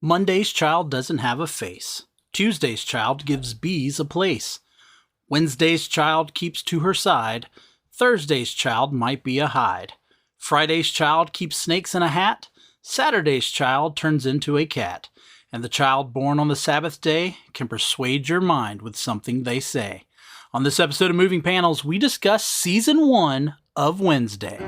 Monday's child doesn't have a face. Tuesday's child gives bees a place. Wednesday's child keeps to her side. Thursday's child might be a hide. Friday's child keeps snakes in a hat. Saturday's child turns into a cat. And the child born on the Sabbath day can persuade your mind with something they say. On this episode of Moving Panels, we discuss Season 1 of Wednesday.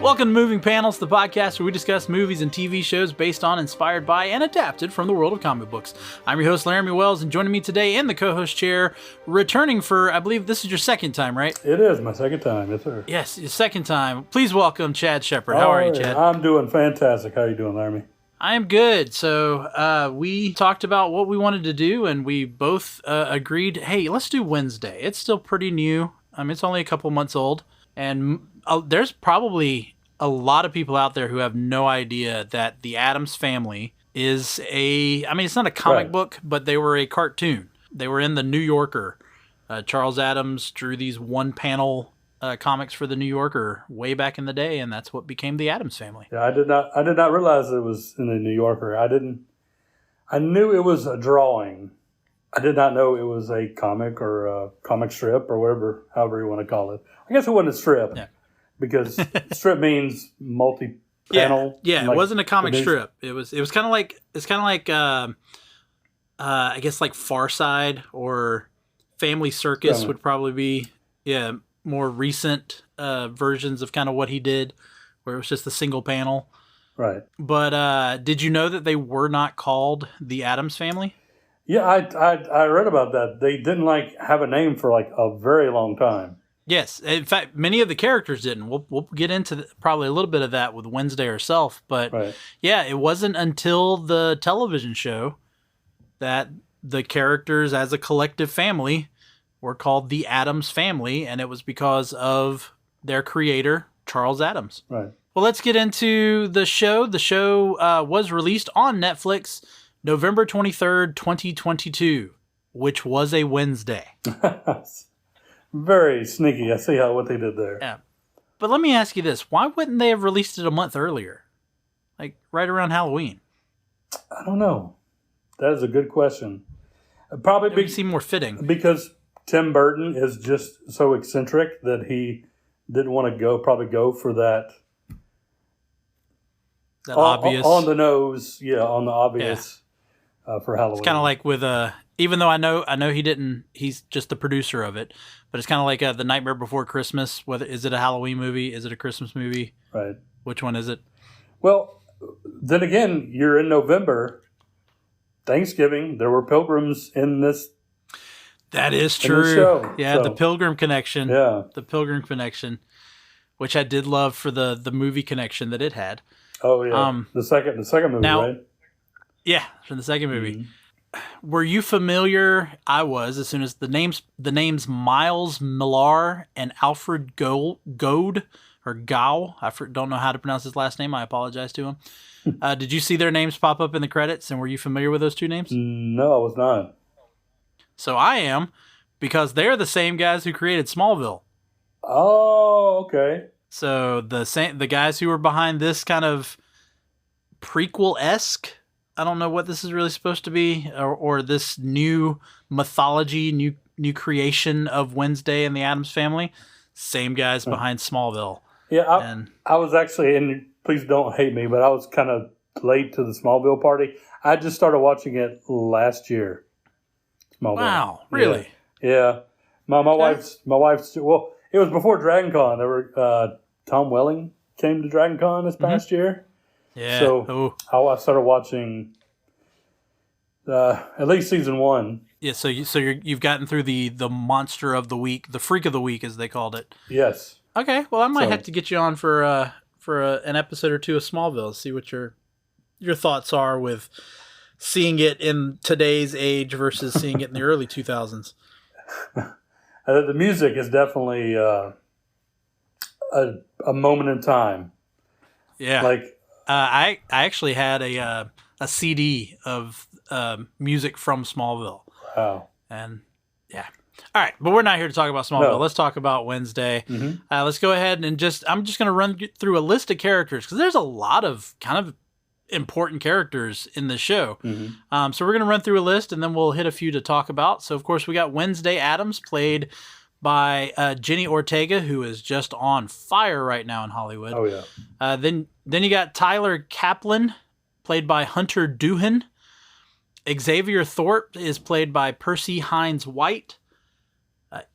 Welcome to Moving Panels, the podcast where we discuss movies and TV shows based on, inspired by, and adapted from the world of comic books. I'm your host, Laramy Wells, and joining me today in the co-host chair, returning for, I believe this is your second time, right? It is my second time, yes, sir. Yes, your second time. Please welcome Chad Sheppard. How are you, Chad? I'm doing fantastic. How are you doing, Laramy? I am good. So we talked about what we wanted to do, and we both agreed, hey, let's do Wednesday. It's still pretty new. I mean, it's only a couple months old, and there's probably a lot of people out there who have no idea that the Addams Family is it's not a comic book, but they were a cartoon. They were in the New Yorker. Charles Addams drew these one-panel comics for the New Yorker way back in the day, and that's what became the Addams Family. Yeah, I did not realize it was in the New Yorker. I knew it was a drawing. I did not know it was a comic or a comic strip or however you want to call it. I guess it wasn't a strip. Yeah. Because strip means multi-panel. Yeah, like, it wasn't a comic strip. It was kind of like I guess like Far Side or Family Circus would probably be more recent versions of kind of what he did, where it was just a single panel. Right. But did you know that they were not called the Addams Family? Yeah, I read about that. They didn't have a name for a very long time. Yes, in fact, many of the characters didn't. We'll get into probably a little bit of that with Wednesday herself, but yeah, it wasn't until the television show that the characters as a collective family were called the Addams Family, and it was because of their creator, Charles Addams. Right. Well, let's get into the show. The show was released on Netflix November 23rd, 2022, which was a Wednesday. Very sneaky. I see what they did there. Yeah. But let me ask you this. Why wouldn't they have released it a month earlier? Like right around Halloween? I don't know. That is a good question. Probably it would seem more fitting. Because Tim Burton is just so eccentric that he didn't want to go for that obvious. On the nose, on the obvious for Halloween. It's kind of like with even though I know he didn't, he's just the producer of it, but it's kind of like The Nightmare Before Christmas. Is it a Halloween movie? Is it a Christmas movie? Right. Which one is it? Well, then again, you're in November, Thanksgiving. There were pilgrims in this. That is true. Show. Yeah, the Pilgrim Connection. Yeah. The Pilgrim Connection, which I did love for the movie connection that it had. Oh, yeah. The second movie, now, right? Yeah, from the second movie. Mm-hmm. Were you familiar? I was, as soon as the names Miles Millar and Alfred Goad or Gow. I don't know how to pronounce his last name. I apologize to him. Did you see their names pop up in the credits? And were you familiar with those two names? No, I was not. So I am, because they're the same guys who created Smallville. Oh, okay. So the guys who were behind this kind of prequel-esque, I don't know what this is really supposed to be, or this new mythology, new creation of Wednesday and the Addams Family. Same guys behind Smallville. Yeah, I was actually, and please don't hate me, but I was kind of late to the Smallville party. I just started watching it last year. Smallville. Wow, really? Yeah. My wife's. Well, it was before Dragon Con. There were Tom Welling came to Dragon Con this past year. Yeah. So I started watching at least season 1. Yeah. So you've gotten through the monster of the week, the freak of the week, as they called it. Yes. Okay. Well, I might have to get you on for an episode or two of Smallville. See what your thoughts are with seeing it in today's age versus seeing it in the early 2000s. The music is definitely a moment in time. Yeah. I actually had a CD of music from Smallville. Wow. And yeah. All right, but we're not here to talk about Smallville. No. Let's talk about Wednesday. Mhm. Let's go ahead and I'm just going to run through a list of characters because there's a lot of kind of important characters in the show. Mhm. So we're going to run through a list and then we'll hit a few to talk about. So, of course, we got Wednesday Addams, played by Jenna Ortega, who is just on fire right now in Hollywood. Oh, yeah. Then you got Tyler Kaplan, played by Hunter Doohan. Xavier Thorpe is played by Percy Hines White.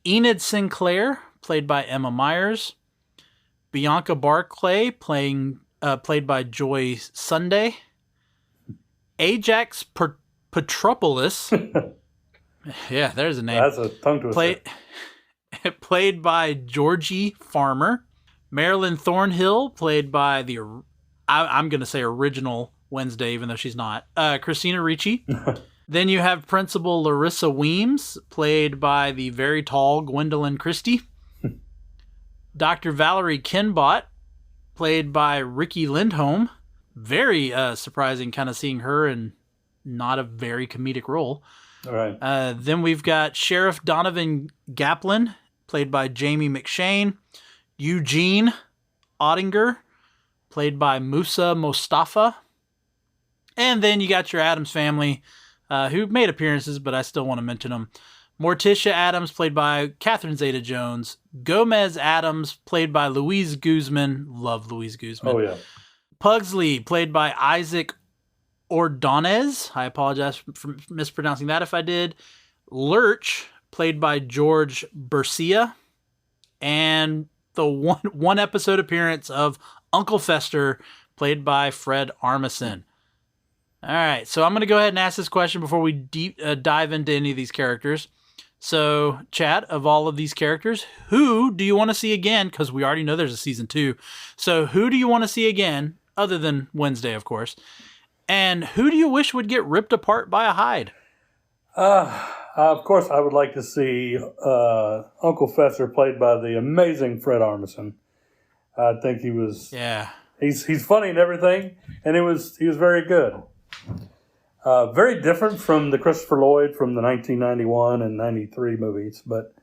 Enid Sinclair, played by Emma Myers. Bianca Barclay, played by Joy Sunday. Ajax Petropoulos. Yeah, there's a name. That's a tongue twister. Played by Georgie Farmer. Marilyn Thornhill, played by I'm going to say original Wednesday, even though she's not. Christina Ricci. Then you have Principal Larissa Weems, played by the very tall Gwendolyn Christie. Dr. Valerie Kinbot, played by Ricky Lindholm. Very surprising kind of seeing her in not a very comedic role. All right. Then we've got Sheriff Donovan Gaplin, played by Jamie McShane. Eugene Ottinger, played by Musa Mostafa. And then you got your Addams family, who made appearances, but I still want to mention them. Morticia Addams, played by Catherine Zeta-Jones. Gomez Addams, played by Louise Guzman. Love Louise Guzman. Oh, yeah. Pugsley, played by Isaac Ordonez. I apologize for mispronouncing that if I did. Lurch, played by George Bercia. And the one episode appearance of Uncle Fester, played by Fred Armisen. All right, so I'm going to go ahead and ask this question before we dive into any of these characters. So, Chad, of all of these characters, who do you want to see again? Because we already know there's a season 2. So, who do you want to see again, other than Wednesday, of course? And who do you wish would get ripped apart by a hide? Of course, I would like to see Uncle Fester, played by the amazing Fred Armisen. I think he was. Yeah. He's funny and everything, and he was very good. Very different from the Christopher Lloyd from the 1991 and 93 movies, but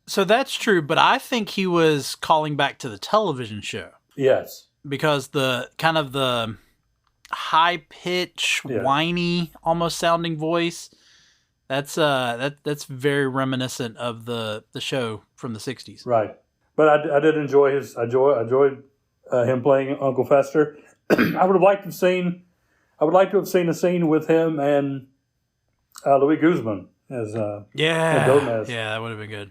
so that's true, but I think he was calling back to the television show. Yes. Because the kind of the high pitch, whiny, almost sounding voice, that's very reminiscent of the show from the 60s. Right. But I did enjoy I enjoyed him playing Uncle Fester. I would like to have seen a scene with him and Louis Guzman as Gomez. Yeah, that would have been good.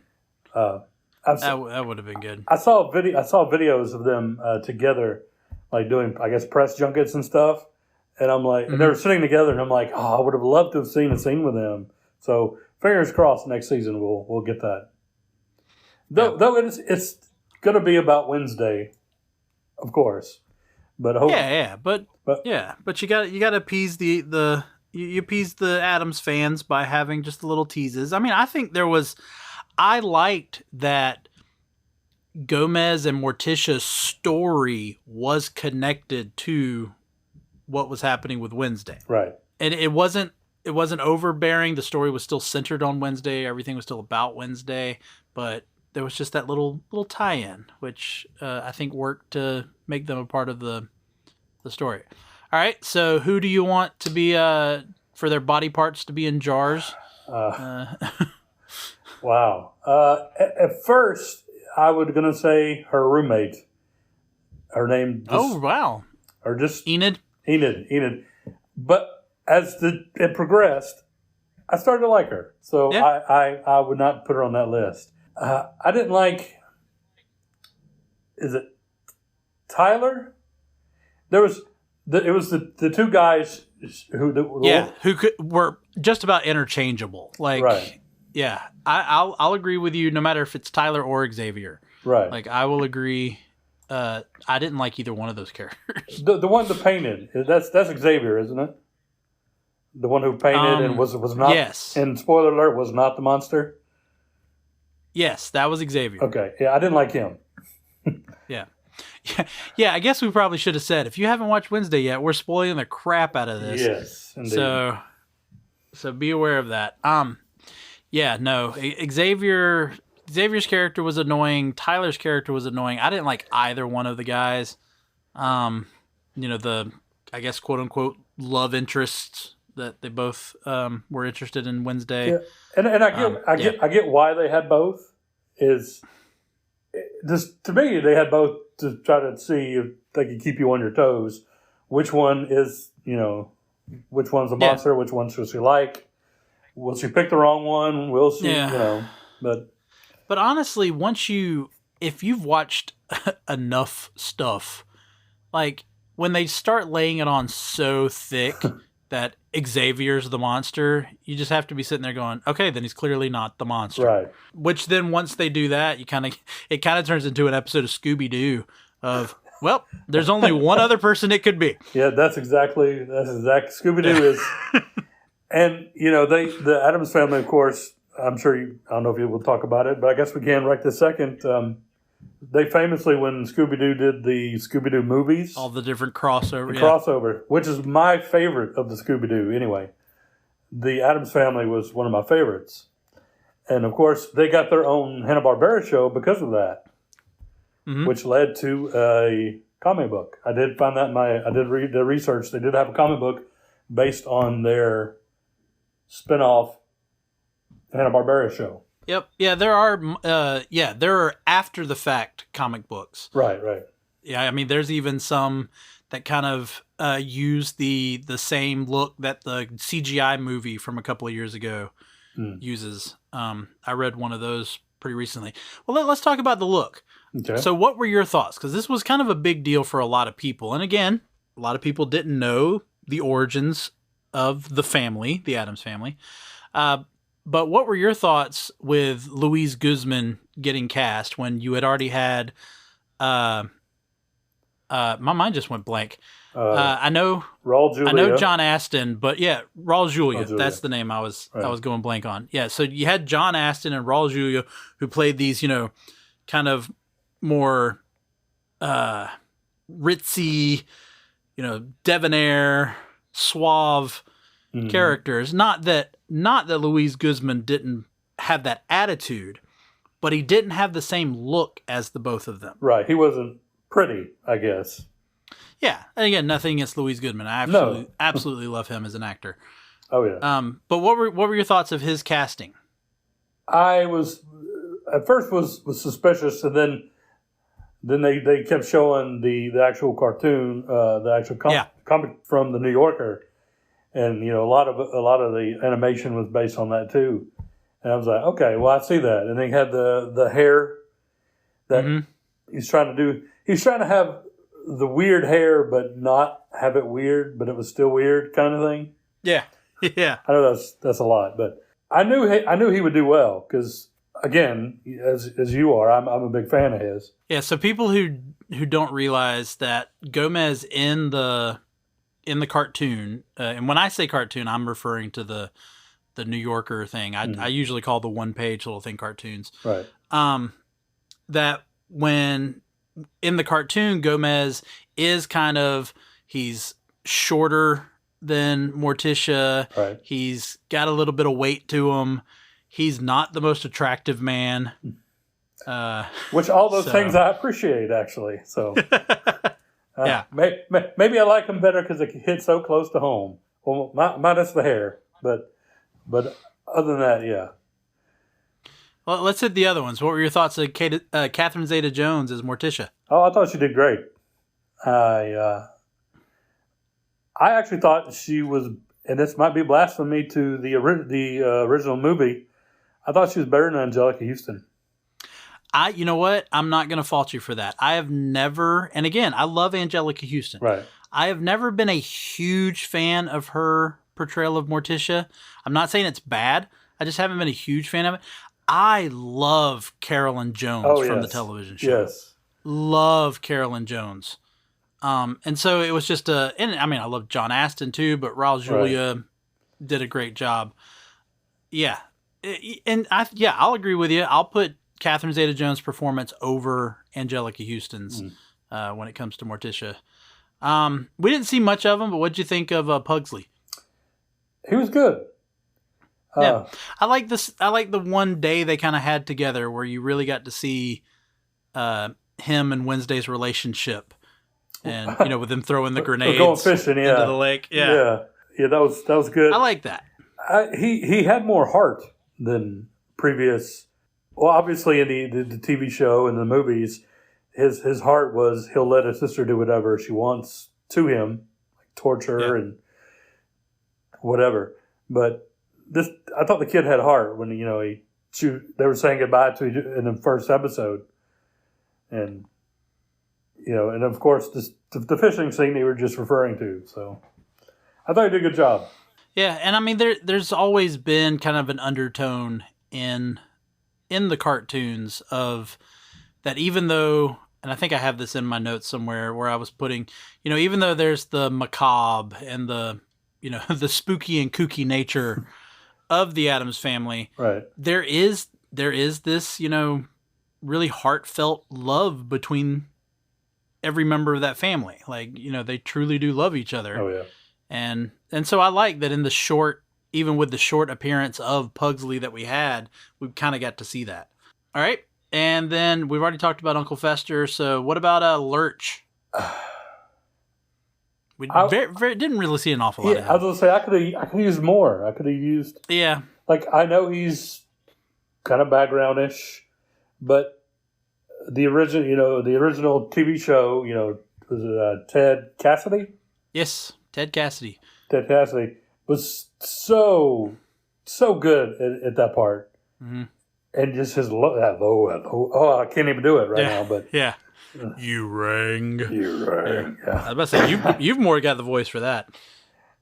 That would have been good. I saw videos of them together, like doing, I guess, press junkets and stuff. And I'm like, and they were sitting together, and I'm like, oh, I would have loved to have seen a scene with them. So fingers crossed, next season we'll get that. Though it's going to be about Wednesday, of course. But but you got to appease the you appease the Addams fans by having just the little teases. I mean, I liked that Gomez and Morticia's story was connected to what was happening with Wednesday. Right. And it wasn't overbearing. The story was still centered on Wednesday. Everything was still about Wednesday, but there was just that little tie-in, which I think worked to make them a part of the story. All right, so who do you want to be for their body parts to be in jars? Wow. At first, I was gonna say her roommate. Her name. Wow. Or just Enid. But as it progressed, I started to like her. So yeah. I would not put her on that list. I didn't like. Is it Tyler? It was the two guys who were just about interchangeable. Like, right. Yeah, I'll agree with you. No matter if it's Tyler or Xavier, right? Like, I will agree. I didn't like either one of those characters. The one that painted, that's Xavier, isn't it? The one who painted and was not. Yes. And spoiler alert, was not the monster. Yes, that was Xavier. Okay, yeah, I didn't like him. Yeah, I guess we probably should have said, if you haven't watched Wednesday yet, we're spoiling the crap out of this. Yes, indeed. So be aware of that. Yeah, no. Xavier's character was annoying. Tyler's character was annoying. I didn't like either one of the guys. Um, the, I guess, quote unquote love interests that they both were interested in Wednesday. Yeah, and I get why they had both. Is just to me they had both to try to see if they could keep you on your toes. Which one is which one's a monster? Which one should she like? Will she pick the wrong one? Will she? Yeah. But honestly, if you've watched enough stuff, like when they start laying it on so thick that Xavier's the monster, you just have to be sitting there going, okay, then he's clearly not the monster. Right. Which then once they do that, it kind of turns into an episode of Scooby-Doo of, well, there's only one other person it could be. Yeah, that's exactly Scooby-Doo is. And the Addams family, of course, I'm sure I don't know if you will talk about it, but I guess we can right this second. They famously, when Scooby-Doo did the Scooby-Doo movies, all the different crossover, crossover, which is my favorite of the Scooby-Doo anyway. The Addams family was one of my favorites, and of course, they got their own Hanna-Barbera show because of that, which led to a comic book. I did find that I did read the research. They did have a comic book based on their spinoff Hanna-Barbera show. Yep. Yeah, there are after the fact comic books. Right. Yeah, I mean there's even some that kind of use the same look that the CGI movie from a couple of years ago uses. I read one of those pretty recently. Well, let's talk about the look. Okay. So what were your thoughts? Because this was kind of a big deal for a lot of people. And again, a lot of people didn't know the origins of the family, the Addams family. But what were your thoughts with Louise Guzman getting cast when you had already had? My mind just went blank. I know Raul Julia. I know John Astin, but yeah, Raul Julia. That's the name I was going blank on. Yeah, so you had John Astin and Raul Julia who played these, kind of more ritzy, debonair, suave characters. Not that Louise Guzman didn't have that attitude, but he didn't have the same look as the both of them. Right. He wasn't pretty, I guess. Yeah. And again, nothing against Louise Guzman. I absolutely love him as an actor. Oh yeah. But what were your thoughts of his casting? I was at first was suspicious, and then they kept showing the actual cartoon, the actual comic from the New Yorker. And a lot of the animation was based on that too, and I was like, okay, well I see that. And then he had the hair that he's trying to do. He's trying to have the weird hair, but not have it weird, but it was still weird, kind of thing. Yeah, yeah. I know that's a lot, but I knew he would do well because again, as you are, I'm a big fan of his. Yeah. So people who don't realize that Gomez in the cartoon, and when I say cartoon, I'm referring to the New Yorker thing. I usually call the one-page little thing cartoons. Right. That when in the cartoon, Gomez is he's shorter than Morticia. Right. He's got a little bit of weight to him. He's not the most attractive man. Which all those things I appreciate, actually. So. Yeah, maybe I like him better because it hits so close to home. Well, minus the hair, but other than that, yeah. Well, let's hit the other ones. What were your thoughts of Catherine Zeta-Jones as Morticia? Oh, I thought she did great. I actually thought she was, and this might be blasphemy to the original movie. I thought she was better than Angelica Houston. You know what? I'm not going to fault you for that. I have never, and again, I love Angelica Houston. Right. I have never been a huge fan of her portrayal of Morticia. I'm not saying it's bad. I just haven't been a huge fan of it. I love Carolyn Jones from the television show. Yes. Love Carolyn Jones. And so it was just I love John Astin too, but Raul Julia did a great job. Yeah. I'll agree with you. I'll put Catherine Zeta-Jones' performance over Angelica Houston's when it comes to Morticia. We didn't see much of him, but what'd you think of Pugsley? He was good. Yeah, I like this. I like the one day they kind of had together where you really got to see him and Wednesday's relationship, and with them throwing the grenades going fishing, into the lake. Yeah. That was good. I like that. He had more heart than previous. Well, obviously in the TV show and the movies, his heart was he'll let his sister do whatever she wants to him, like torture and whatever. But I thought the kid had heart when they were saying goodbye to each in the first episode, and and of course the fishing scene they were just referring to. So I thought he did a good job. Yeah, and I mean there's always been kind of an undertone in the cartoons of that, even though, and I think I have this in my notes somewhere where I was putting, even though there's the macabre and the the spooky and kooky nature of the Addams family, right? There is this really heartfelt love between every member of that family. Like they truly do love each other. Oh yeah. And so I like that in the short, even with the short appearance of Pugsley that we had, we kind of got to see that. All right. And then we've already talked about Uncle Fester. So what about Lurch? We didn't really see an awful lot of him. I was going to say, I could have used more. I could have used... Yeah. Like, I know he's kind of backgroundish, but the original TV show, was it Ted Cassidy? Yes, Ted Cassidy. Ted Cassidy was so good at that part. Mm-hmm. And just his low, I can't even do it right now, but... Yeah. You rang. Yeah. I was about to say, you've more got the voice for that.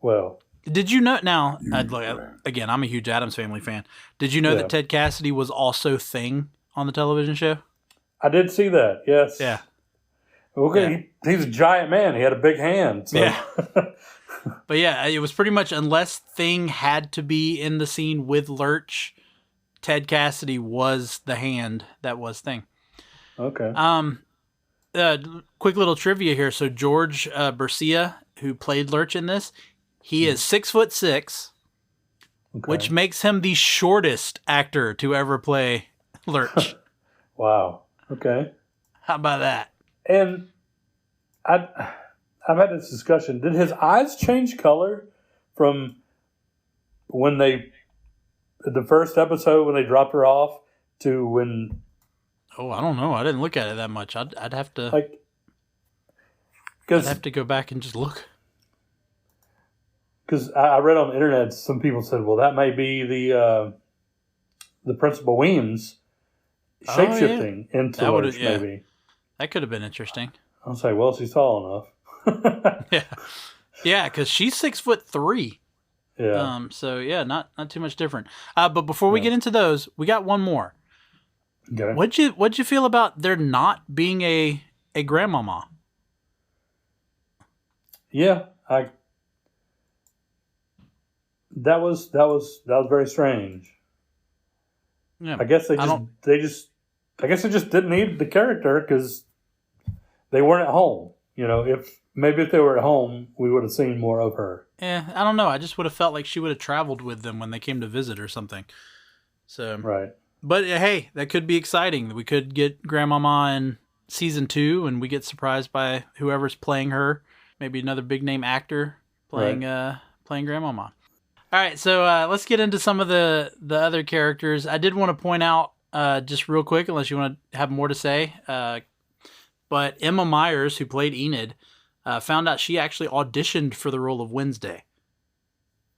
Well... Did you know, now, again, I'm a huge Addams Family fan. Did you know that Ted Cassidy was also Thing on the television show? I did see that, yes. Yeah. Okay, he's a giant man. He had a big hand. So. Yeah. But yeah, it was pretty much, unless Thing had to be in the scene with Lurch, Ted Cassidy was the hand that was Thing. Okay. Quick little trivia here. So George Bercia, who played Lurch in this, he is 6'6", which makes him the shortest actor to ever play Lurch. Wow. Okay. How about that? And I've had this discussion. Did his eyes change color from when the first episode when they dropped her off to when? Oh, I don't know. I didn't look at it that much. I'd have to I'd have to go back and just look. Because I read on the internet, some people said, "Well, that may be the Principal Weems shapeshifting into Lurch, maybe." That could have been interesting. I'll say, well, she's tall enough. Yeah, because she's 6'3". Yeah. So yeah, not too much different. But before we get into those, we got one more. Okay. What'd you feel about there not being a grandmama? Yeah, that was very strange. Yeah, I guess they just didn't need the character because they weren't at home. If they were at home, we would have seen more of her. I don't know. I just would have felt like she would have traveled with them when they came to visit or something. So right. But hey, that could be exciting. We could get Grandmama in season 2, and we get surprised by whoever's playing her. Maybe another big name actor playing Grandmama. All right, so let's get into some of the other characters. I did want to point out just real quick, unless you want to have more to say, but Emma Myers, who played Enid, found out she actually auditioned for the role of Wednesday.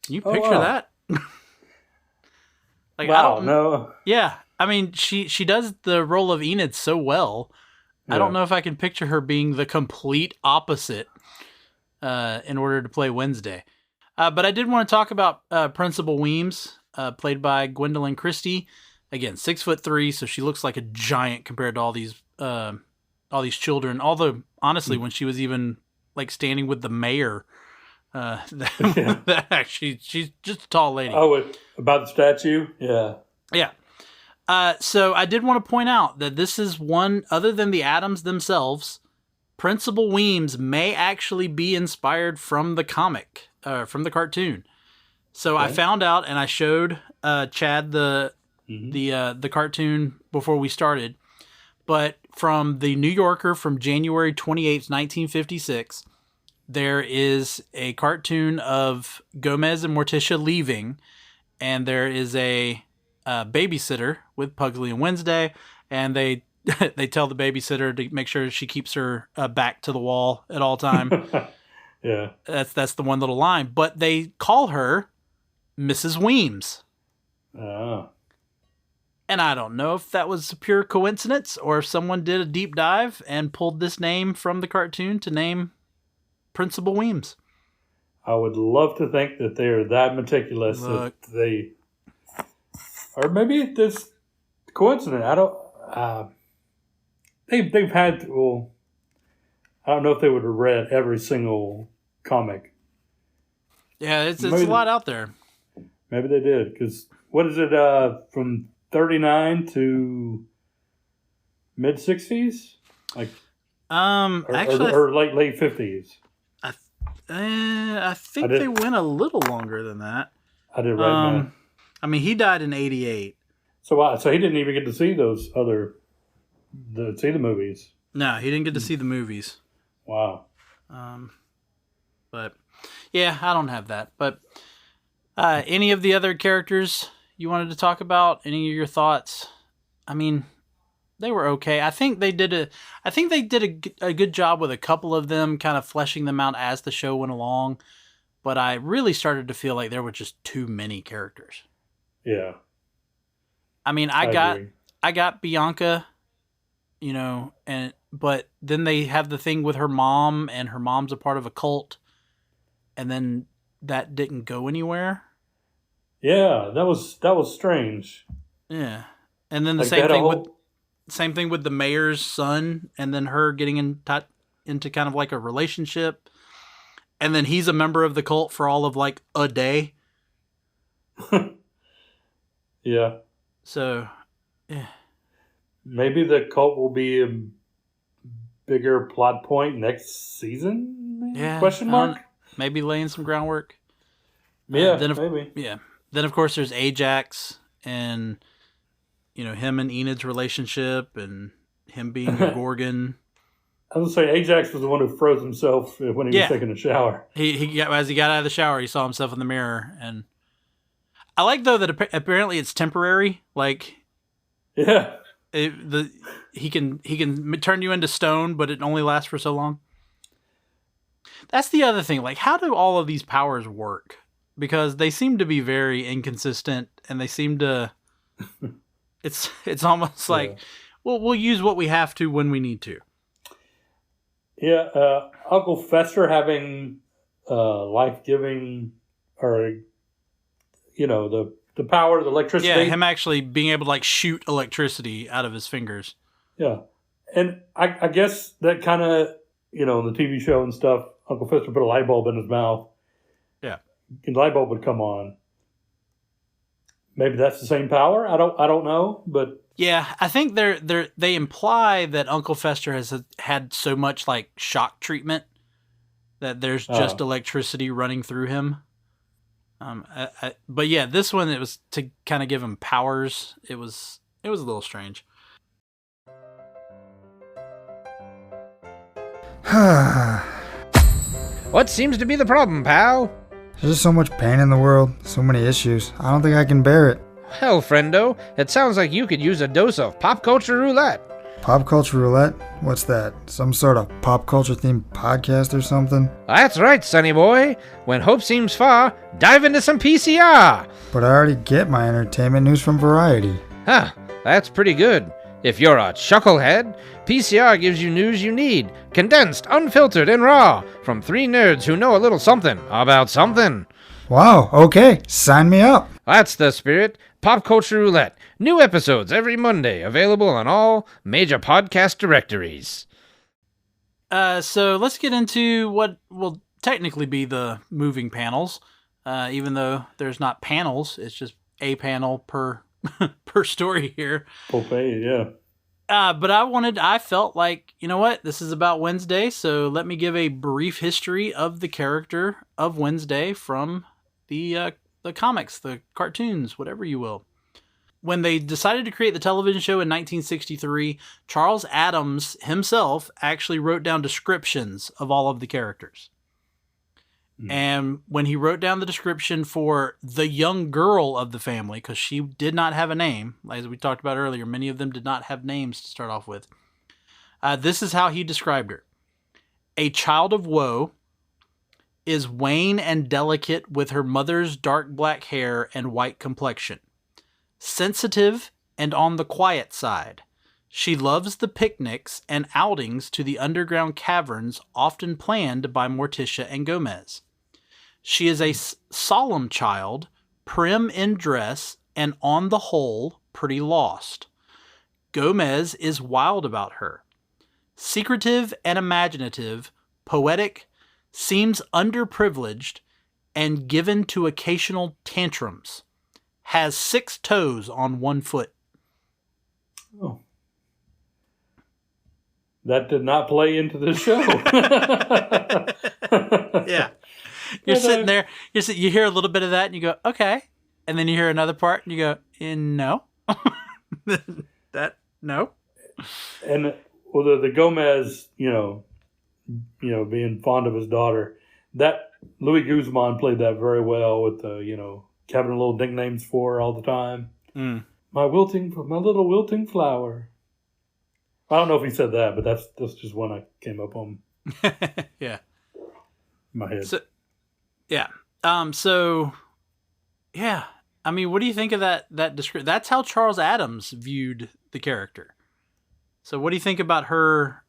Can you picture that? Wow, no. Yeah, I mean, she does the role of Enid so well. Yeah. I don't know if I can picture her being the complete opposite in order to play Wednesday. But I did want to talk about Principal Weems, played by Gwendolyn Christie. Again, 6'3", so she looks like a giant compared to all these children. Although, honestly, when she was even like standing with the mayor, she's just a tall lady. Oh, about the statue? Yeah. Yeah. So I did want to point out that this is one, other than the Addams themselves, Principal Weems may actually be inspired from the comic, from the cartoon. So I found out, and I showed Chad, the cartoon before we started, but from the New Yorker from January 28th, 1956, there is a cartoon of Gomez and Morticia leaving, and there is a babysitter with Pugsley and Wednesday, and they they tell the babysitter to make sure she keeps her back to the wall at all time. Yeah. That's the one little line, but they call her Mrs. Weems. Oh. And I don't know if that was a pure coincidence or if someone did a deep dive and pulled this name from the cartoon to name Principal Weems. I would love to think that they are that meticulous that they, or maybe it's coincidence. I don't. They've had. Well, I don't know if they would have read every single comic. Yeah, it's a lot out there. Maybe they did, because what is it from 39 to mid 60s? Like, actually, or late 50s. I think they went a little longer than that. I did right now. I mean, he died in 88. So he didn't even get to see those see the movies. No, he didn't get to see the movies. Wow. But yeah, I don't have that. But any of the other characters you wanted to talk about? Any of your thoughts? I mean, they were okay. I think they did a good job with a couple of them, kind of fleshing them out as the show went along. But I really started to feel like there were just too many characters. Yeah. I mean, I got Bianca, but then they have the thing with her mom, and her mom's a part of a cult, and then that didn't go anywhere. Yeah, that was strange. Yeah, and then the like same thing with the mayor's son, and then her getting into kind of like a relationship, and then he's a member of the cult for all of like a day. Yeah. So, yeah. Maybe the cult will be a bigger plot point next season? Maybe? Yeah. Question mark? Maybe laying some groundwork. Yeah, maybe. Yeah. Then, of course, there's Ajax and, him and Enid's relationship and him being a Gorgon. I was going to say, Ajax was the one who froze himself when he was taking a shower. As he got out of the shower, he saw himself in the mirror. And I like, though, that apparently it's temporary. Like, yeah. He can turn you into stone, but it only lasts for so long. That's the other thing. Like, how do all of these powers work? Because they seem to be very inconsistent, and they seem to. It's almost like, well, we'll use what we have to when we need to. Yeah, Uncle Fester having life-giving, or the power of the electricity. Yeah, him actually being able to like shoot electricity out of his fingers. Yeah, and I guess that kind of the TV show and stuff. Uncle Fester put a light bulb in his mouth. Yeah, and the light bulb would come on. Maybe that's the same power. I don't know, but yeah, I think they imply that Uncle Fester has had so much like shock treatment that there's just electricity running through him. But yeah, this one, it was to kind of give him powers. It was a little strange. What seems to be the problem, pal? There's just so much pain in the world, so many issues. I don't think I can bear it. Hell, friendo, it sounds like you could use a dose of pop culture roulette. Pop culture roulette? What's that? Some sort of pop culture themed podcast or something? That's right, sonny boy. When hope seems far, dive into some PCR. But I already get my entertainment news from Variety. Huh, that's pretty good. If you're a chucklehead, PCR gives you news you need, condensed, unfiltered, and raw, from three nerds who know a little something about something. Wow, okay, sign me up. That's the spirit. Pop Culture Roulette. New episodes every Monday, available on all major podcast directories. So let's get into what will technically be the moving panels, even though there's not panels, it's just a panel per per story here. Okay, yeah. But I felt like, you know what, this is about Wednesday, so let me give a brief history of the character of Wednesday from the the comics, the cartoons, whatever you will. When they decided to create the television show in 1963, Charles Addams himself actually wrote down descriptions of all of the characters. And when he wrote down the description for the young girl of the family, because she did not have a name, as we talked about earlier, many of them did not have names to start off with. This is how he described her. A child of woe, is wan and delicate with her mother's dark black hair and white complexion. Sensitive and on the quiet side. She loves the picnics and outings to the underground caverns often planned by Morticia and Gomez. She is a solemn child, prim in dress, and on the whole, pretty lost. Gomez is wild about her. Secretive and imaginative, poetic, seems underprivileged, and given to occasional tantrums. Has 6 toes on 1 foot. Oh. That did not play into the show. Yeah. You're sitting there, you hear a little bit of that and you go, okay. And then you hear another part and you go, no. No. And well, the Gomez, being fond of his daughter, that Louis Guzman played that very well with the, having little nicknames for her all the time. My little wilting flower. I don't know if he said that, but that's just one I came up on. Yeah. In my head. Yeah. Yeah. I mean, what do you think of that description? That's how Charles Addams viewed the character. So what do you think about her,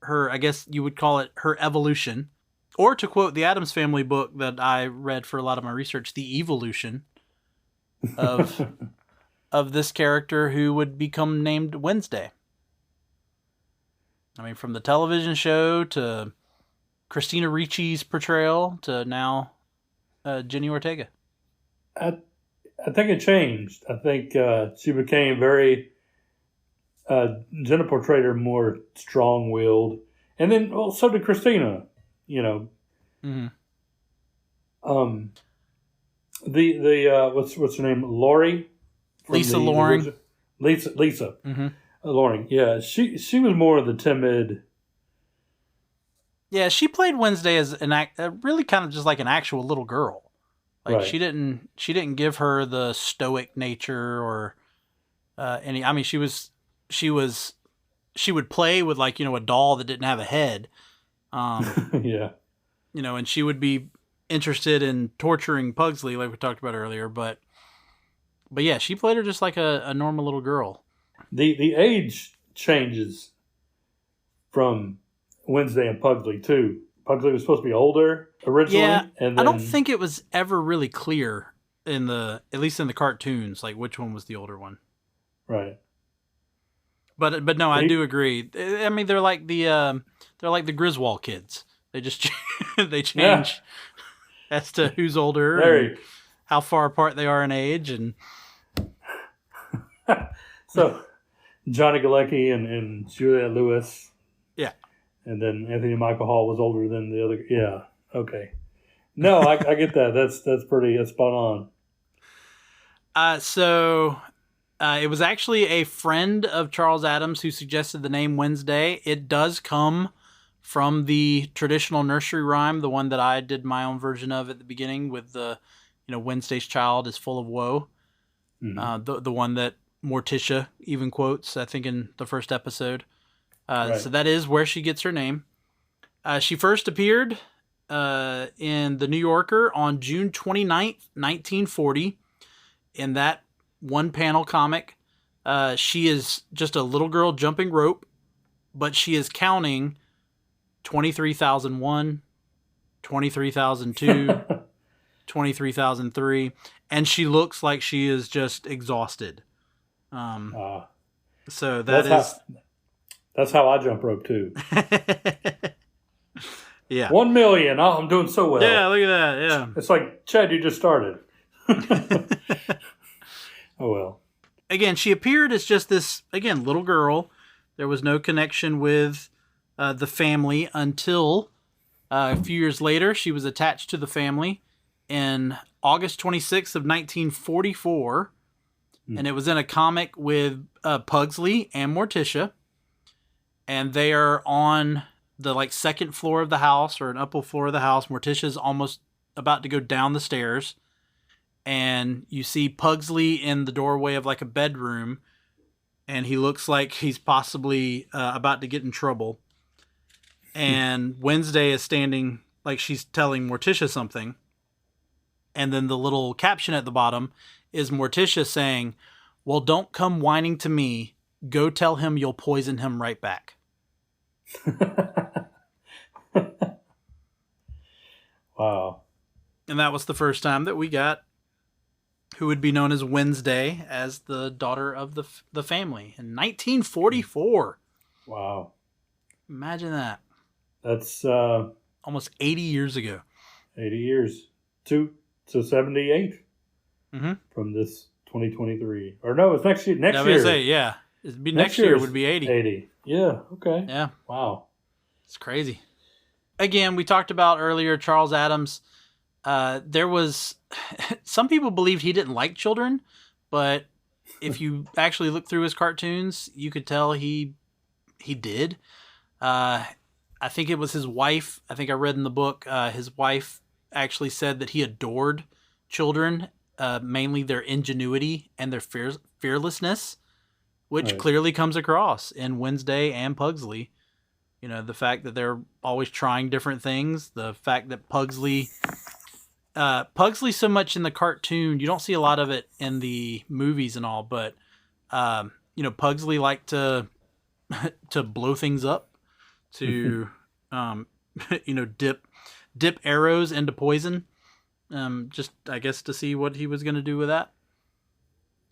I guess you would call it her evolution? Or to quote the Addams Family book that I read for a lot of my research, the evolution of of this character who would become named Wednesday. I mean, from the television show to Christina Ricci's portrayal to now Jenna Ortega. I think it changed. I think she became very... Jenna portrayed her more strong-willed. And then, well, so did Christina, Mm-hmm. The what's her name? Laurie? Lisa Loring. Lisa. Mm-hmm. Loring. Yeah, she was more of the timid... Yeah, she played Wednesday as really kind of just like an actual little girl. Like Right. she didn't give her the stoic nature or any. I mean, she would play with like a doll that didn't have a head. Yeah. And she would be interested in torturing Pugsley, like we talked about earlier. But yeah, she played her just like a normal little girl. The age changes from Wednesday and Pugsley too. Pugsley was supposed to be older originally. Yeah, and then... I don't think it was ever really clear at least in the cartoons, like which one was the older one. Right. But no, I do agree. I mean, they're like the Griswold kids. They just they change as to who's older and how far apart they are in age, and so Johnny Galecki and Juliette Lewis. Yeah. And then Anthony Michael Hall was older than the other. Yeah. Okay. No, I get that. That's spot on. So it was actually a friend of Charles Addams who suggested the name Wednesday. It does come from the traditional nursery rhyme, the one that I did my own version of at the beginning with the, Wednesday's child is full of woe. Mm-hmm. The one that Morticia even quotes, I think, in the first episode. Right. So that is where she gets her name. She first appeared in The New Yorker on June 29th, 1940. In that one-panel comic, she is just a little girl jumping rope, but she is counting 23,001, 23,002, 23,003, and she looks like she is just exhausted. So that's how I jump rope too. Yeah. 1 million. Oh, I'm doing so well. Yeah, look at that. Yeah. It's like, Chad, you just started. Oh, well. Again, she appeared as just this, little girl. There was no connection with the family until a few years later. She was attached to the family in August 26th of 1944, and it was in a comic with Pugsley and Morticia, and they are on the second floor of the house or an upper floor of the house. Morticia's almost about to go down the stairs, and you see Pugsley in the doorway of a bedroom, and he looks like he's possibly about to get in trouble. And Wednesday is standing like she's telling Morticia something. And then the little caption at the bottom is Morticia saying, "Well, don't come whining to me. Go tell him you'll poison him right back." Wow. And that was the first time that we got who would be known as Wednesday as the daughter of the family in 1944. Wow. Imagine that. That's Almost 80 years ago. 80 years. So 78 Mm-hmm. from this 2023. Or no, it's next year. I was gonna say, yeah. It'd be next year would be 80. 80. Yeah, okay. Yeah. Wow. It's crazy. Again, we talked about earlier Charles Addams. There was some people believed he didn't like children, but if you actually look through his cartoons, you could tell he did. I think it was his wife. I think I read in the book, his wife actually said that he adored children, mainly their ingenuity and their fearlessness, which clearly comes across in Wednesday and Pugsley. You know, the fact that they're always trying different things, the fact that Pugsley so much in the cartoon, you don't see a lot of it in the movies and all, but Pugsley liked to blow things up, to dip arrows into poison, just I guess to see what he was going to do with that.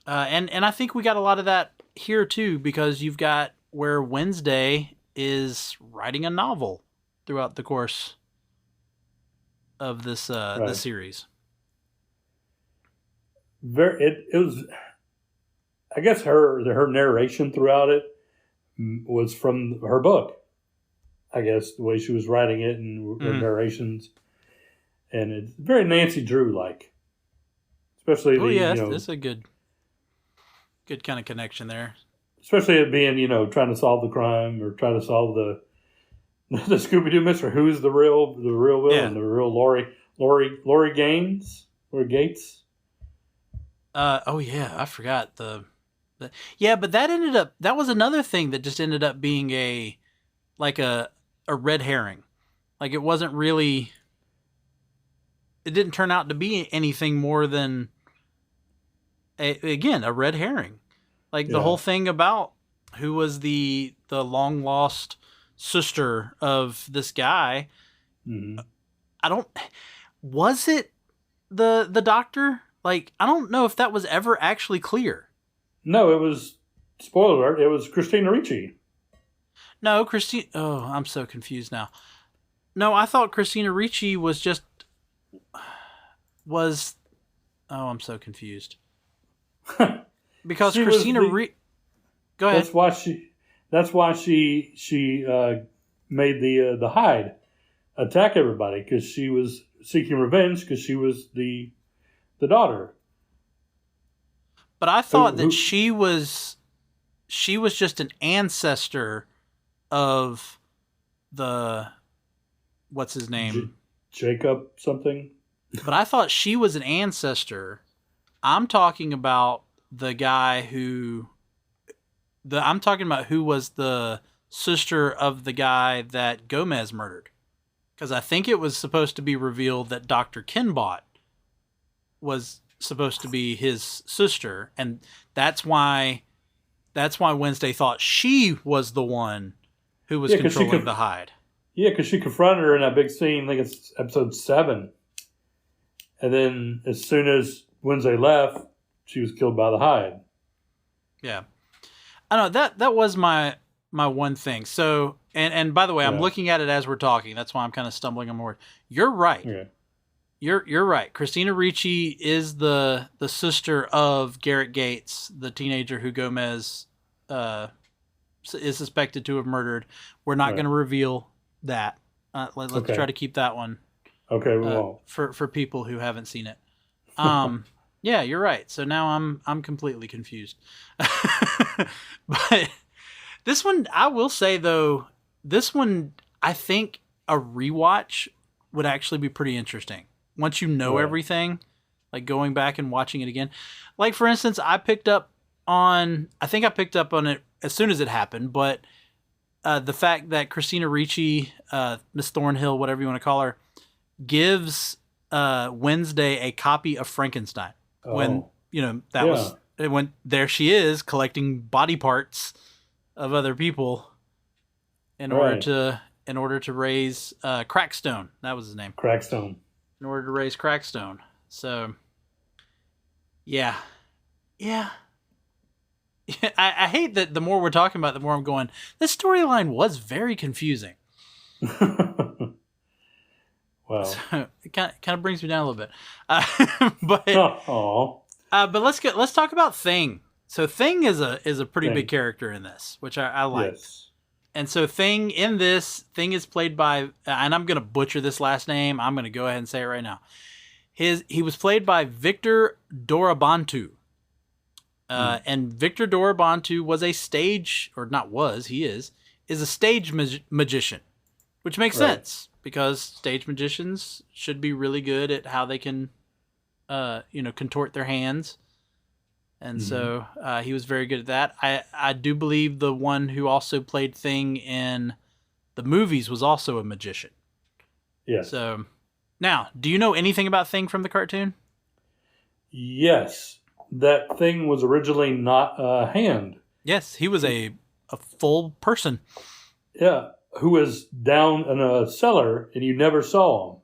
And I think we got a lot of that here too, because you've got where Wednesday is writing a novel throughout the course of this this series. It was, I guess her narration throughout it was from her book. I guess the way she was writing it and her narrations, and it's very Nancy Drew like, especially that's a good kind of connection there. Especially it being trying to solve the crime or trying to solve the Scooby-Doo mystery. Who's the real villain? The real Laurie Gaines or Gates? I forgot but that was another thing that just ended up being a red herring. Like it wasn't really, it didn't turn out to be anything more than a red herring. Like the whole thing about who was the long lost sister of this guy. Mm-hmm. Was it the doctor? Like, I don't know if that was ever actually clear. No, it was, spoiler alert, it was Christina Ricci. No, I'm so confused now. No, I thought Christina Ricci was I'm so confused. Because Christina Ricci, go ahead. That's why she made the Hyde attack everybody, because she was seeking revenge because she was the daughter. But I thought that she was just an ancestor of what's his name? Jacob something. But I thought she was an ancestor. I'm talking about the guy who was the sister of the guy that Gomez murdered. Because I think it was supposed to be revealed that Dr. Kinbot was supposed to be his sister, and that's why Wednesday thought she was the one who was controlling the Hyde. Yeah, because she confronted her in that big scene. I think it's episode 7. And then as soon as Wednesday left, she was killed by the Hyde. Yeah. I know that was my one thing. So, and by the way, I'm looking at it as we're talking. That's why I'm kind of stumbling on my word. You're right. Yeah. You're right. Christina Ricci is the sister of Garrett Gates, the teenager who Gomez is suspected to have murdered. We're not going to reveal that. Let's try to keep that one Okay, we won't. For people who haven't seen it. Yeah, you're right. So now I'm completely confused. But this one, I will say though, this one I think a rewatch would actually be pretty interesting. Once you know everything, like going back and watching it again. Like for instance, I picked up on it as soon as it happened, but the fact that Christina Ricci, Miss Thornhill, whatever you want to call her, gives Wednesday a copy of Frankenstein. When was when there she is collecting body parts of other people in order to raise Crackstone. That was his name. Crackstone. In order to raise Crackstone. So yeah. I hate that the more we're talking about, the more I'm going, this storyline was very confusing. Well, so it kind of brings me down a little bit. But let's talk about Thing. So Thing is a pretty big character in this, which I like. Yes. And so Thing is played by, and I'm going to butcher this last name. I'm going to go ahead and say it right now. He was played by Victor Dorobantu. And Victor Dorobantu was a stage, or not was, he is a stage magician, which makes sense because stage magicians should be really good at how they can, contort their hands. And so he was very good at that. I do believe the one who also played Thing in the movies was also a magician. Yes. So now, do you know anything about Thing from the cartoon? Yes. That Thing was originally not a hand. Yes, he was a full person. Yeah, who was down in a cellar and you never saw him.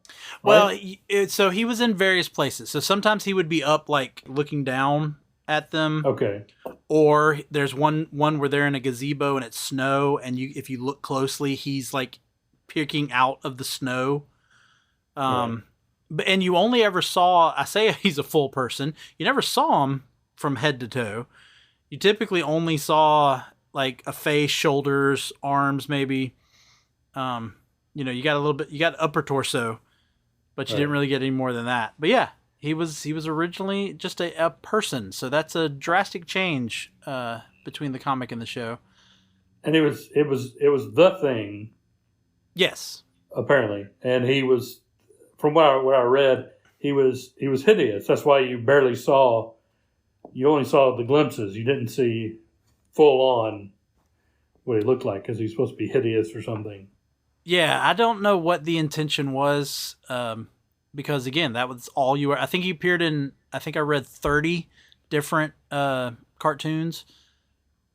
Right? Well, so he was in various places. So sometimes he would be up, like looking down at them. Okay. Or there's one where they're in a gazebo and it's snow, and if you look closely, he's like peeking out of the snow. And you only ever saw, I say he's a full person, you never saw him from head to toe. You typically only saw like a face, shoulders, arms, maybe. You got upper torso, but you didn't really get any more than that. But yeah, he was originally just a person. So that's a drastic change between the comic and the show. And it was the Thing. Yes. Apparently. And he was, from what I read, he was hideous. That's why you only saw the glimpses. You didn't see full on what he looked like because he's supposed to be hideous or something. Yeah, I don't know what the intention was because, again, that was all you were. I think he appeared in, I read 30 different cartoons.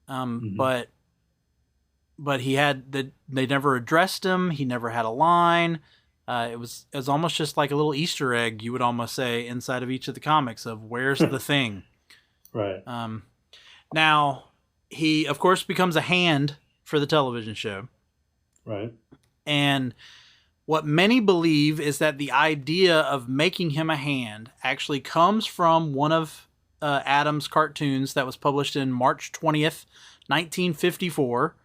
But he they never addressed him. He never had a line. It was almost just like a little Easter egg, you would almost say, inside of each of the comics of where's the Thing. Right. Now, he, of course, becomes a hand for the television show. Right. And what many believe is that the idea of making him a hand actually comes from one of Addams' cartoons that was published in March 20th, 1954,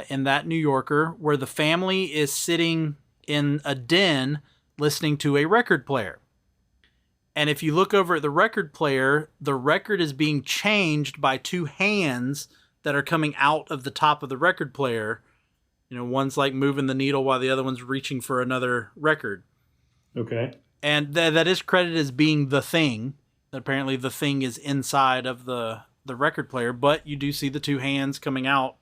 in that New Yorker, where the family is sitting in a den listening to a record player. And if you look over at the record player, the record is being changed by two hands that are coming out of the top of the record player. One's like moving the needle while the other one's reaching for another record. Okay. And that is credited as being the Thing. Apparently the Thing is inside of the record player, but you do see the two hands coming out.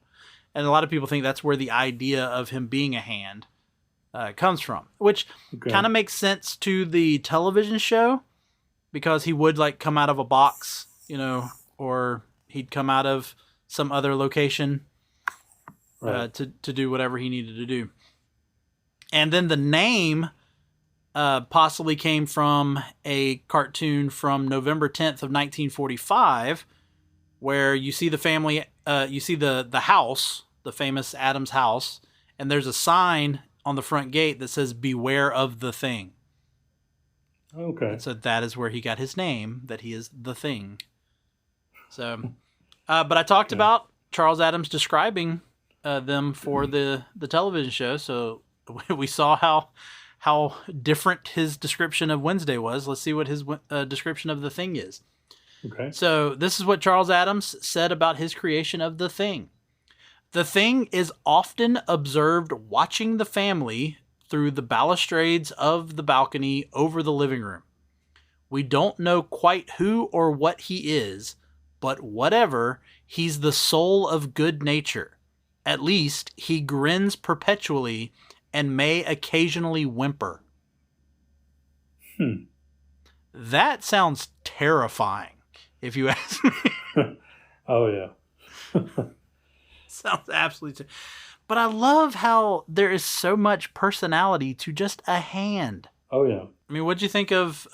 And a lot of people think that's where the idea of him being a hand comes from, which kind of makes sense to the television show because he would like come out of a box, or he'd come out of some other location to do whatever he needed to do. And then the name possibly came from a cartoon from November 10th of 1945, where you see the family, you see the house, the famous Addams house, and there's a sign on the front gate that says "Beware of the Thing." Okay. And so that is where he got his name, that he is the Thing. So, but I talked about Charles Addams describing them for the television show, so we saw how different his description of Wednesday was. Let's see what his description of the Thing is. Okay. So this is what Charles Addams said about his creation of the Thing. The Thing is often observed watching the family through the balustrades of the balcony over the living room. We don't know quite who or what he is, but whatever, he's the soul of good nature. At least he grins perpetually and may occasionally whimper. That sounds terrifying, if you ask me. Oh, yeah. Sounds absolutely But I love how there is so much personality to just a hand. Oh, yeah. I mean, what'd you think of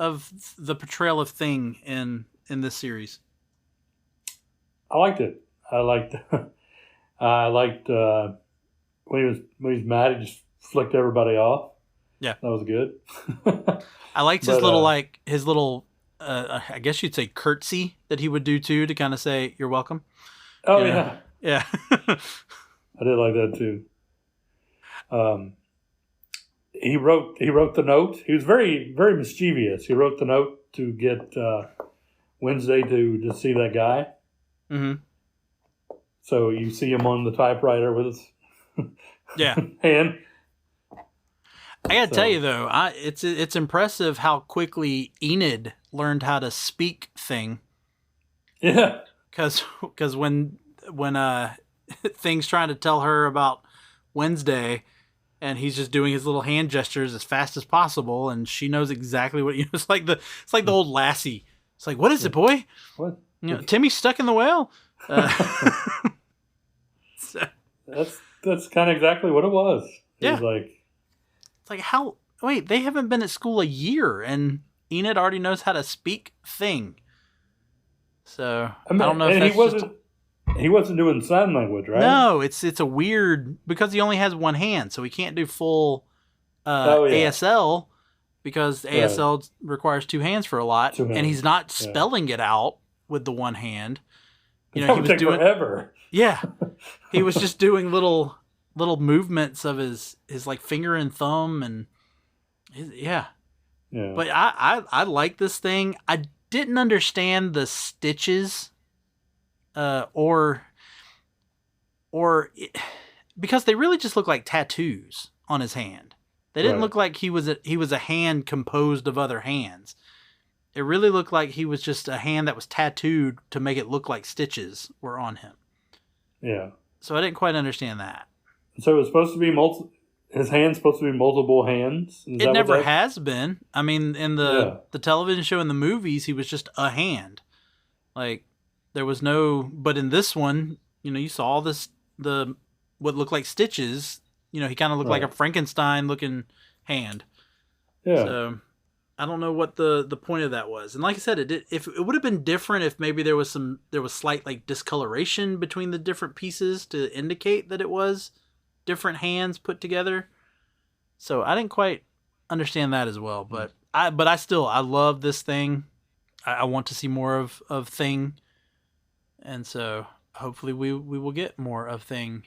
the portrayal of Thing in this series? I liked it. I liked when he was mad, he just flicked everybody off. Yeah, that was good. I liked his little I guess you'd say curtsy that he would do too to kind of say you're welcome. Oh, you know? Yeah. I did like that too. He wrote the note. He was very, very mischievous. He wrote the note to get Wednesday to see that guy. Mm-hmm. So you see him on the typewriter with his hand. I gotta tell you though, it's impressive how quickly Enid learned how to speak Thing. Yeah. Because when Thing's trying to tell her about Wednesday, and he's just doing his little hand gestures as fast as possible, and she knows exactly what it's like the old Lassie. It's like, what is it, boy? What? Timmy's stuck in the well. So. That's kind of exactly what it was. It was like, it's like, how? Wait, they haven't been at school a year, and Enid already knows how to speak Thing. So I don't know if that's he wasn't doing sign language, right? No, it's a weird, because he only has one hand, so he can't do full ASL, because ASL requires two hands for a lot, and he's not spelling it out with the one hand. He was doing forever. Yeah, he was just doing little movements of his like finger and thumb, and yeah. But I like this thing. I didn't understand the stitches. Or because they really just look like tattoos on his hand. They didn't look like he was a hand composed of other hands. It really looked like he was just a hand that was tattooed to make it look like stitches were on him. Yeah. So I didn't quite understand that. So it's supposed to be his hand's supposed to be multiple hands? It never has been. I mean, in the television show and the movies, he was just a hand. Like, there was no, but in this one, you saw what looked like stitches. He kind of looked like a Frankenstein looking hand. Yeah. So I don't know what the point of that was. And like I said, if it would have been different if maybe there was slight like discoloration between the different pieces to indicate that it was different hands put together. So I didn't quite understand that as well. But I love this thing. I want to see more of Thing. And so hopefully we will get more of Thing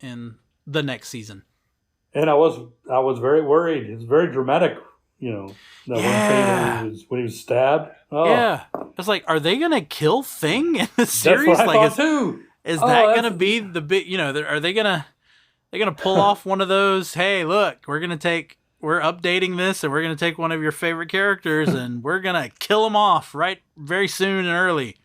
in the next season. And I was very worried. It's very dramatic, that one scene when he was stabbed. Oh. Yeah. It's like, are they gonna kill Thing in the series? That's what I thought too. Is that gonna be the big are they gonna pull off one of those, hey, look, we're updating this and we're gonna take one of your favorite characters and we're gonna kill them off right very soon and early.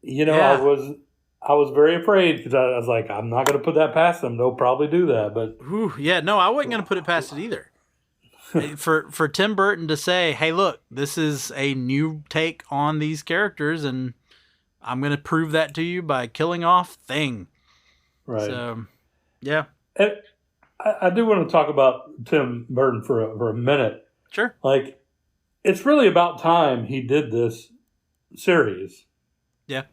I was very afraid because I was like, I'm not going to put that past them. They'll probably do that, but I wasn't going to put it past it either. For Tim Burton to say, hey, look, this is a new take on these characters, and I'm going to prove that to you by killing off Thing. Right. So, yeah. And I do want to talk about Tim Burton for a minute. Sure. Like, it's really about time he did this series. Yeah.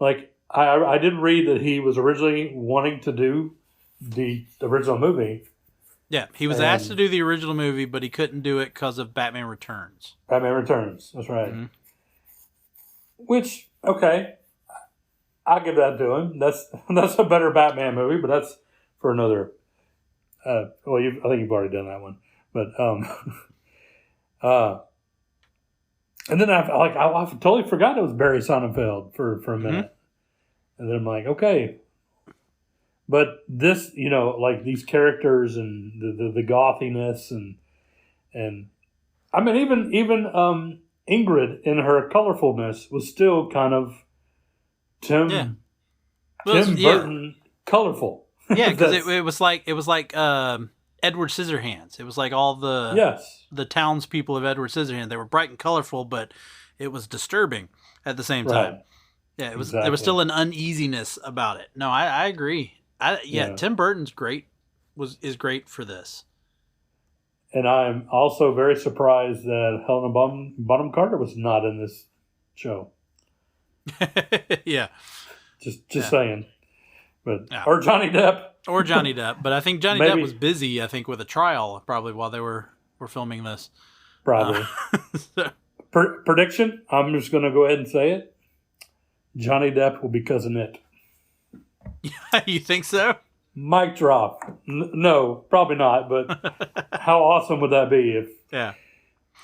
Like, I did read that he was originally wanting to do the original movie. Yeah, he was asked to do the original movie, but he couldn't do it because of Batman Returns. Batman Returns, that's right. Mm-hmm. Which, okay, I'll give that to him. That's a better Batman movie, but that's for another. I think you've already done that one. But and then I totally forgot it was Barry Sonnenfeld for a minute, and then I'm like, okay. But this, like these characters and the gothiness and I mean even Ingrid in her colorfulness was still kind of Tim Burton colorful. Yeah, because it was like Edward Scissorhands. It was like all the townspeople of Edward Scissorhands. They were bright and colorful, but it was disturbing at the same time. Right. Yeah, it was. Exactly. There was still an uneasiness about it. No, I agree. Tim Burton's is great for this. And I'm also very surprised that Helena Bonham Carter was not in this show. Yeah. Just saying. But or Johnny Depp. Or Johnny Depp. But I think Johnny Depp was busy, I think, with a trial probably while they were filming this. Probably. Prediction? I'm just going to go ahead and say it. Johnny Depp will be Cousin Nick. You think so? Mic drop. No, probably not. But how awesome would that be if? Yeah.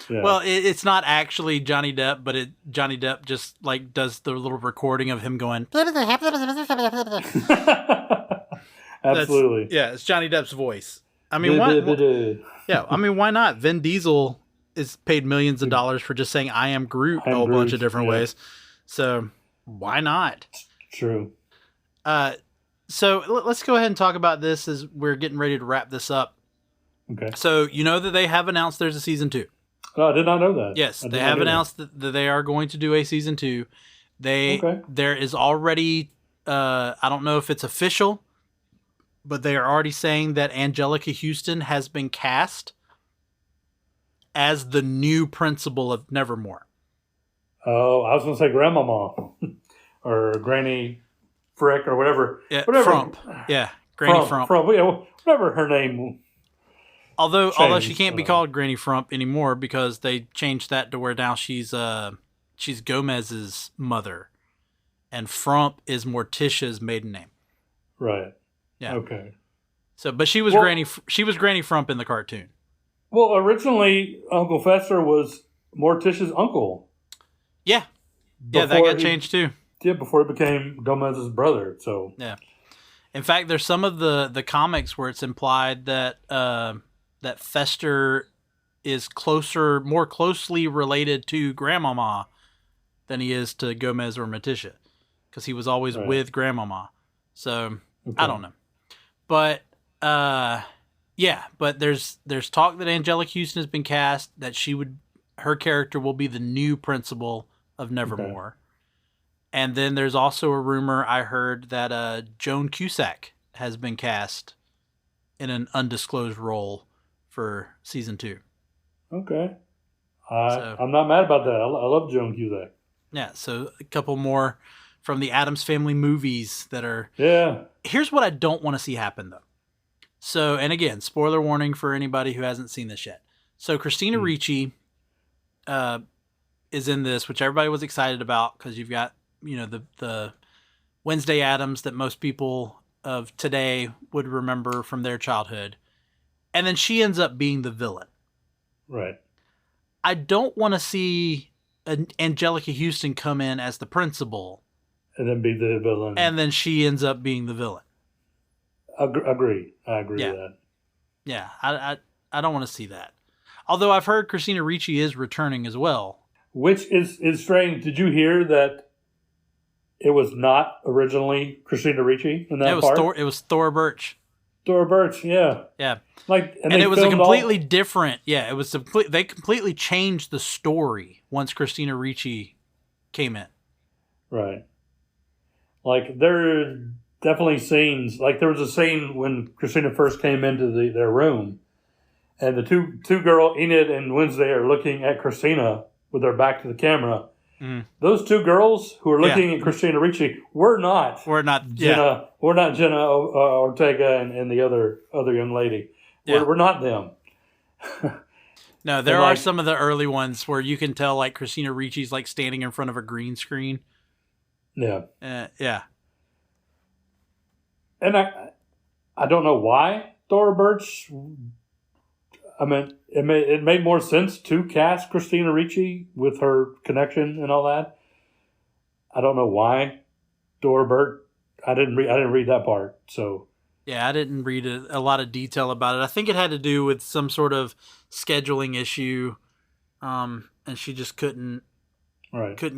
Well, it's not actually Johnny Depp, but Johnny Depp just like does the little recording of him going. Absolutely. It's Johnny Depp's voice. I mean, why? Why not? Vin Diesel is paid millions of dollars for just saying "I am Groot" a whole bunch of different ways. So why not? True. So let's go ahead and talk about this as we're getting ready to wrap this up. Okay. So you know that they have announced there's a season 2. Oh, I did not know that. Yes, they have announced that they are going to do a season 2. There is already, I don't know if it's official, but they are already saying that Angelica Houston has been cast as the new principal of Nevermore. Oh, I was going to say Grandmama or Granny Frick or whatever. Yeah, whatever. Frump. Yeah, Granny Frump. Whatever her name. Although she can't be called Granny Frump anymore because they changed that to where now she's Gomez's mother, and Frump is Morticia's maiden name. Right. Yeah. Okay. So, but she was Granny Frump in the cartoon. Well, originally Uncle Fester was Morticia's uncle. Yeah. That got changed too. Yeah, before he became Gomez's brother. So. Yeah. In fact, there's some of the comics where it's implied that that Fester is more closely related to Grandmama than he is to Gomez or Morticia, because he was always with Grandmama. So I don't know, but but there's talk that Angelica Houston has been cast, that her character will be the new principal of Nevermore. Okay. And then there's also a rumor I heard that Joan Cusack has been cast in an undisclosed role for season 2. Okay. I'm not mad about that. I love Joan Cusack. Yeah, so a couple more from the Addams Family movies that are... Yeah. Here's what I don't want to see happen, though. So, and again, spoiler warning for anybody who hasn't seen this yet. So Christina Ricci is in this, which everybody was excited about, because you've got, the Wednesday Addams that most people of today would remember from their childhood. And then she ends up being the villain. Right. I don't want to see Angelica Houston come in as the principal. And then be the villain. And then she ends up being the villain. Agree. I agree with that. Yeah, I don't want to see that. Although I've heard Christina Ricci is returning as well. Which is strange. Did you hear that it was not originally Christina Ricci in that part? It was Thora Birch. Thora Birch, yeah. Yeah. And it was a completely different... Yeah, it was... They completely changed the story once Christina Ricci came in. Right. Like, there are definitely scenes... Like, there was a scene when Christina first came into their room, and the two girls, Enid and Wednesday, are looking at Christina with their back to the camera. Mm. Those two girls who are looking at Christina Ricci were not Jenna Ortega and the other young lady. Yeah. We're not them. No, there are some of the early ones where you can tell, like, Christina Ricci's like standing in front of a green screen. Yeah. Yeah. And I don't know why Thora Birch. I mean, it made more sense to cast Christina Ricci with her connection and all that. I don't know why Dora Burt. I didn't read that part. So yeah, I didn't read a lot of detail about it. I think it had to do with some sort of scheduling issue, and she just couldn't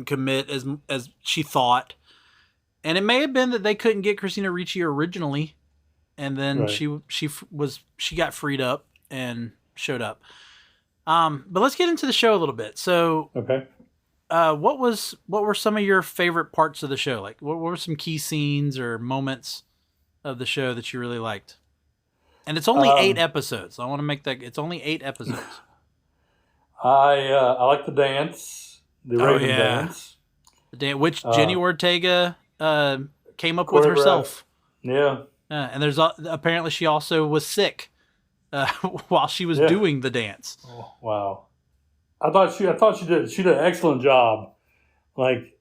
commit as she thought. And it may have been that they couldn't get Christina Ricci originally, and then she got freed up and showed up. But let's get into the show a little bit. So, okay. What were some of your favorite parts of the show? Like, what were some key scenes or moments of the show that you really liked? And it's only 8 episodes. I want to make that it's only 8 episodes. I like the dance, the Raven dance, which Jenna Ortega came up with herself. Yeah. And there's apparently she also was sick while she was doing the dance. Oh, wow. I thought she did an excellent job. Like,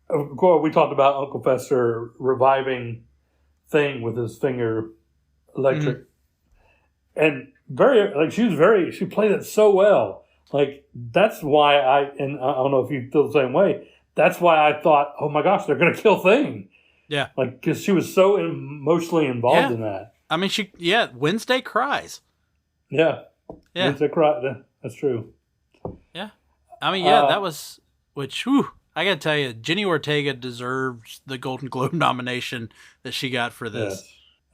of course, we talked about Uncle Fester reviving Thing with his finger electric, and she played it so well. Like, that's why I don't know if you feel the same way. That's why I thought, oh my gosh, they're gonna kill Thing. Yeah, like, because she was so emotionally involved in that. I mean, Wednesday cries. Yeah. Wednesday cries. That's true. Yeah, I mean, that was I gotta tell you, Jenna Ortega deserves the Golden Globe nomination that she got for this.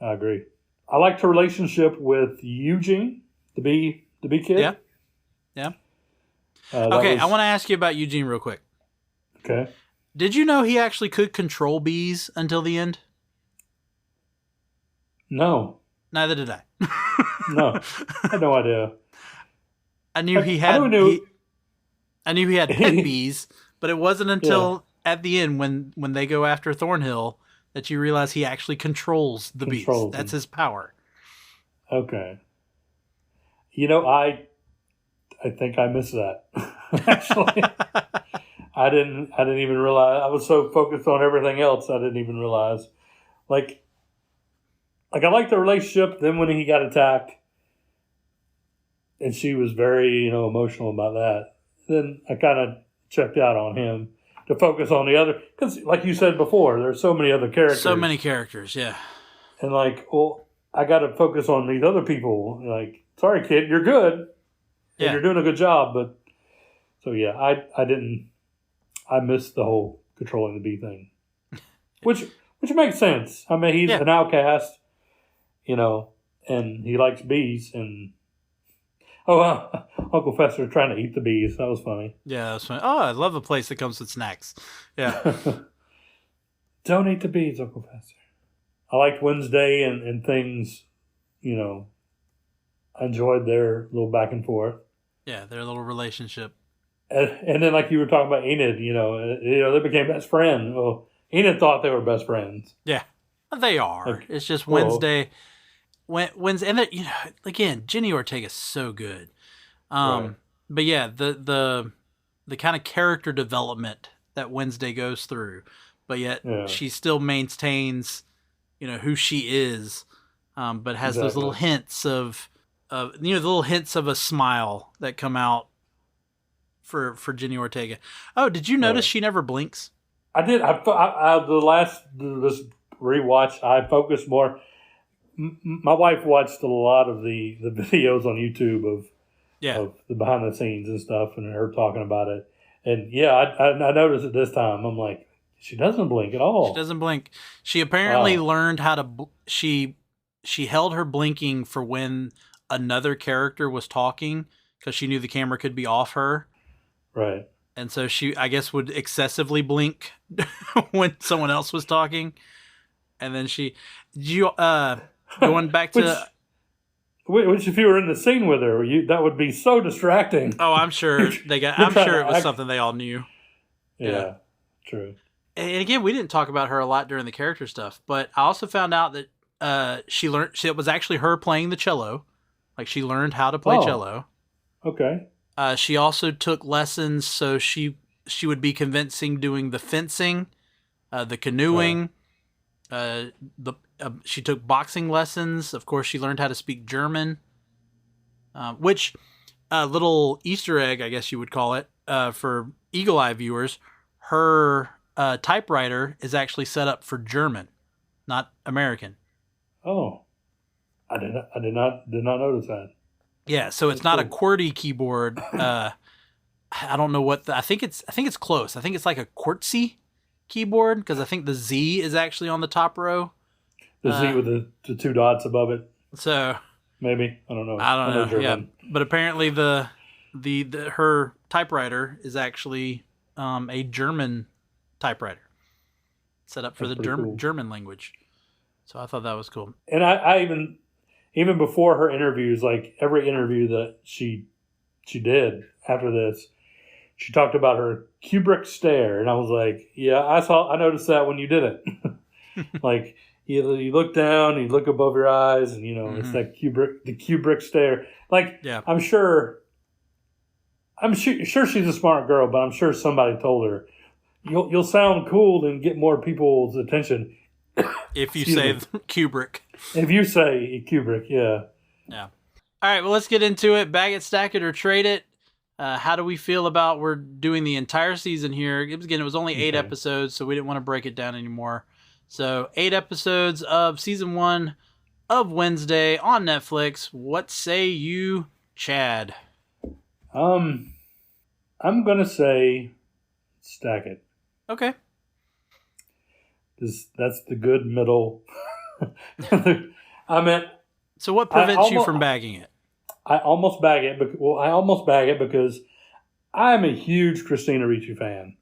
Yes, I agree. I liked her relationship with Eugene, the bee kid. Yeah. Okay, I want to ask you about Eugene real quick. Okay. Did you know he actually could control bees until the end? No. Neither did I. No, I had no idea. I knew he had. I knew he had pet bees, but it wasn't until at the end when they go after Thornhill that you realize he actually controls the bees. That's his power. Okay. You know, I think I missed that. Actually, I didn't even realize. I was so focused on everything else, I didn't even realize. Like I liked the relationship. Then when he got attacked, and she was very, emotional about that, then I kind of checked out on him to focus on the other. Because, like you said before, there's so many other characters. So many characters, yeah. And I got to focus on these other people. Like, sorry, kid, you're good. Yeah. And you're doing a good job. But, so yeah, I missed the whole controlling the bee thing. Which makes sense. I mean, he's an outcast, and he likes bees. And, Uncle Fester trying to eat the bees. That was funny. Yeah, that was funny. Oh, I love a place that comes with snacks. Yeah. Don't eat the bees, Uncle Fester. I liked Wednesday and things, I enjoyed their little back and forth. Yeah, their little relationship. And then, like you were talking about Enid, they became best friends. Well, Enid thought they were best friends. Yeah, they are. It's just Wednesday. Wednesday, and again, Jenna Ortega is so good. Right. But yeah, the kind of character development that Wednesday goes through, but yet she still maintains, who she is, but has those little hints of the little hints of a smile that come out for Jenna Ortega. Oh, did you notice she never blinks? I did. This rewatch, I focused more. My wife watched a lot of the videos on YouTube of the behind the scenes and stuff, and her talking about it. And I noticed it this time. I'm like, she doesn't blink at all. She doesn't blink. She apparently learned how to. She held her blinking for when another character was talking because she knew the camera could be off her. Right. And so she, I guess, would excessively blink when someone else was talking. And then going back to... Which if you were in the scene with her, that would be so distracting. Oh, I'm sure I'm sure it was something they all knew. Yeah, true. And again, we didn't talk about her a lot during the character stuff, but I also found out that it was actually her playing the cello. Like, she learned how to play cello. Okay. She also took lessons, so she would be convincing doing the fencing, the canoeing. She took boxing lessons. Of course, she learned how to speak German. which little Easter egg, I guess you would call it, for Eagle Eye viewers. Her typewriter is actually set up for German, not American. Oh, I did not notice that. Yeah, so it's not a QWERTY keyboard. I don't know what I think it's close. I think it's like a QWERTY keyboard because I think the Z is actually on the top row. The Z with the two dots above it. So maybe I don't know. I don't know. Yeah, but apparently the her typewriter is actually a German typewriter set up for the German language. So I thought that was cool. And I even before her interviews, like every interview that she did after this, she talked about her Kubrick stare, and I was like, yeah, I noticed that when you did it. Like you look down, you look above your eyes, and it's that the Kubrick stare. Like yeah. I'm sure she's a smart girl, but I'm sure somebody told her you'll sound cool and get more people's attention if you say Kubrick. If you say Kubrick, yeah. Yeah. All right, well, let's get into it. Bag it, stack it, or trade it. How do we feel about we're doing the entire season here? It was only 8 episodes, so we didn't want to break it down anymore. So 8 episodes of season 1 of Wednesday on Netflix. What say you, Chad? I'm going to say stack it. Okay. That's the good middle. So what prevents you from bagging it? I almost bag it because I'm a huge Christina Ricci fan.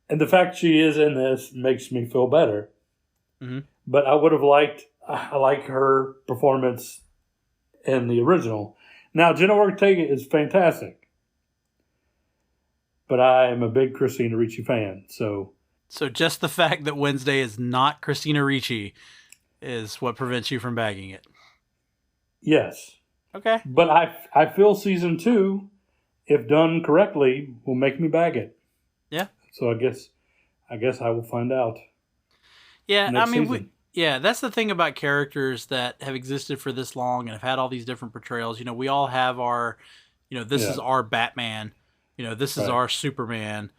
And the fact she is in this makes me feel better. Mm-hmm. But I like her performance in the original. Now, Jenna Ortega is fantastic. But I am a big Christina Ricci fan, so just the fact that Wednesday is not Christina Ricci is what prevents you from bagging it. Yes. Okay. But I feel season 2, if done correctly, will make me bag it. Yeah. So I guess I will find out. Yeah, I mean, that's the thing about characters that have existed for this long and have had all these different portrayals. We all have our, this is our Batman. This is our Superman.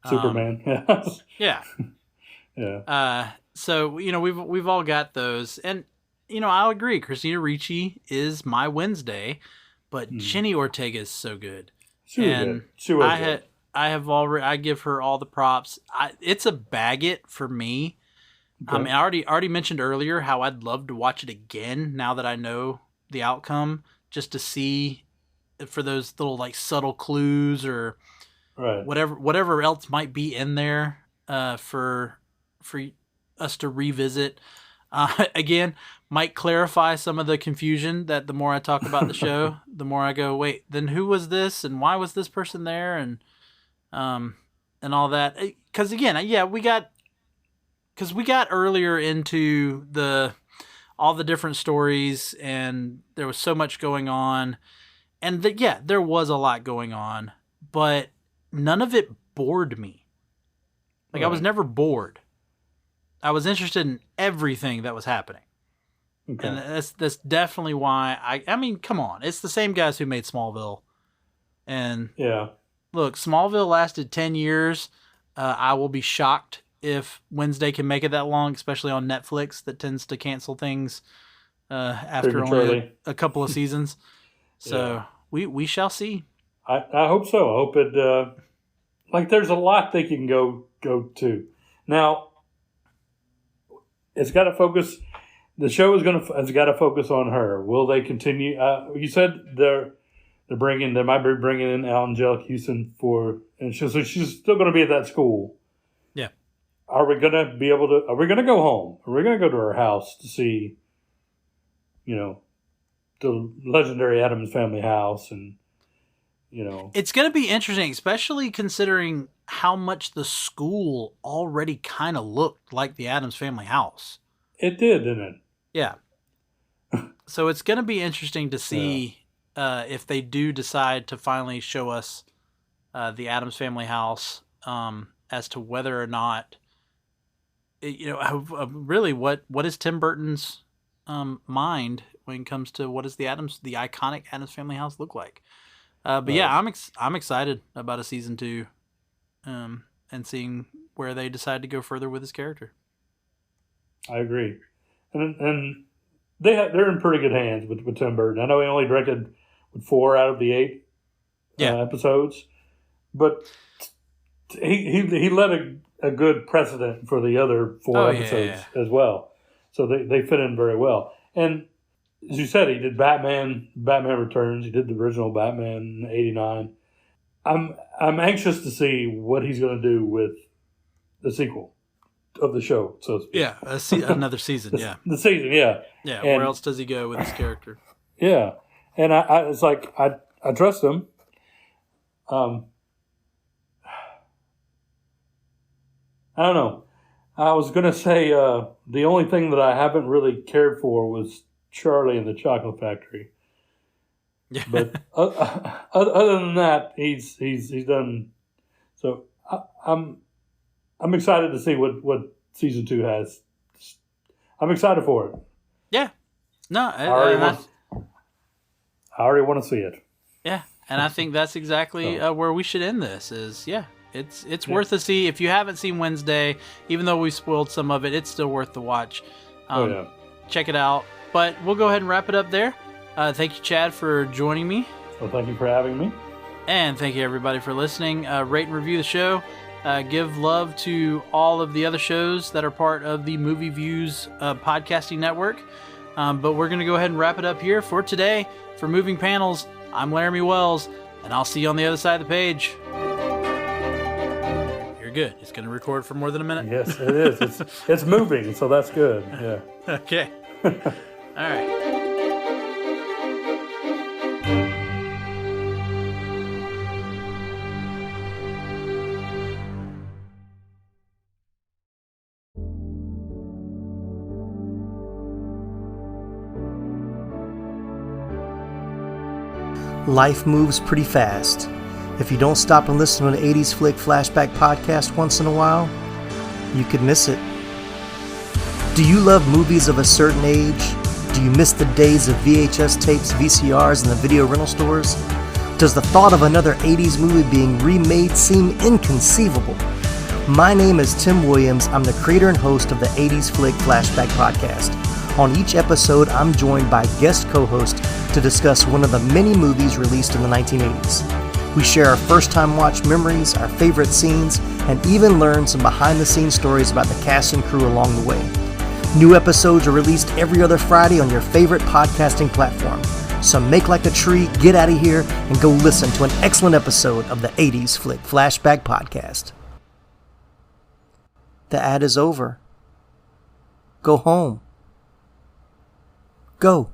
Superman. Yeah. Yeah. So we've all got those, and I'll agree. Christina Ricci is my Wednesday, but Jenny Ortega is so good. She was good. I give her all the props. It's a bag it for me. Okay. I mean, I already mentioned earlier how I'd love to watch it again now that I know the outcome, just to see for those little like subtle clues or whatever else might be in there for us to revisit. Again, might clarify some of the confusion that the more I talk about the show, the more I go, wait, then who was this and why was this person there and all that? Because again, yeah, we got earlier into all the different stories and there was so much going on, and there was a lot going on, but none of it bored me. Like I was never bored. I was interested in everything that was happening. Okay. And that's definitely why I mean, come on. It's the same guys who made Smallville. And yeah. Look, Smallville lasted 10 years. I will be shocked if Wednesday can make it that long, especially on Netflix that tends to cancel things after only a couple of seasons. So we shall see. I hope so. I hope it there's a lot they can go to. Now, it's got to focus. The show has got to focus on her. Will they continue? You said they might be bringing in Angelique Houston and she's still going to be at that school. Yeah. Are we going to go home? Are we going to go to her house to see, the legendary Addams family house and, It's going to be interesting, especially considering how much the school already kind of looked like the Addams family house. It did, didn't it? Yeah. So it's going to be interesting to see if they do decide to finally show us the Addams family house as to whether or not, really what is Tim Burton's mind when it comes to what does the iconic Addams Family house look like. But yeah, I'm excited about a season 2, and seeing where they decide to go further with his character. I agree, and they're in pretty good hands with Tim Burton. I know he only directed 4 out of the 8 episodes, but he led a good precedent for the other 4 episodes as well. So they fit in very well. And as you said, he did Batman Returns. He did the original Batman in '89. I'm anxious to see what he's going to do with the sequel of the show. So to speak. Yeah, another season. The season, yeah. Yeah. And where else does he go with his character? Yeah, and I it's like I trust him. I don't know. I was going to say the only thing that I haven't really cared for was Charlie and the Chocolate Factory. Yeah. But other than that, he's done. So I'm excited to see what season 2 has. I'm excited for it. Yeah. No, I already want to see it. Yeah, and I think that's exactly where we should end this. It's worth a see. If you haven't seen Wednesday, even though we spoiled some of it, it's still worth the watch. Check it out. But we'll go ahead and wrap it up there. Thank you, Chad, for joining me. Well, thank you for having me. And thank you, everybody, for listening. Rate and review the show. Give love to all of the other shows that are part of the Movie Views podcasting network. But we're going to go ahead and wrap it up here for today. For Moving Panels, I'm Laramy Wells, and I'll see you on the other side of the page. You're good. It's going to record for more than a minute? Yes, it is. It's moving, so that's good. Yeah. Okay. All right. Life moves pretty fast. If you don't stop and listen to an 80s Flick Flashback podcast once in a while, you could miss it. Do you love movies of a certain age? Do you miss the days of VHS tapes, VCRs, and the video rental stores? Does the thought of another 80s movie being remade seem inconceivable? My name is Tim Williams. I'm the creator and host of the 80s Flick Flashback podcast. On each episode, I'm joined by guest co-hosts to discuss one of the many movies released in the 1980s. We share our first-time watch memories, our favorite scenes, and even learn some behind-the-scenes stories about the cast and crew along the way. New episodes are released every other Friday on your favorite podcasting platform. So make like a tree, get out of here, and go listen to an excellent episode of the 80s Flick Flashback podcast. The ad is over. Go home. Go.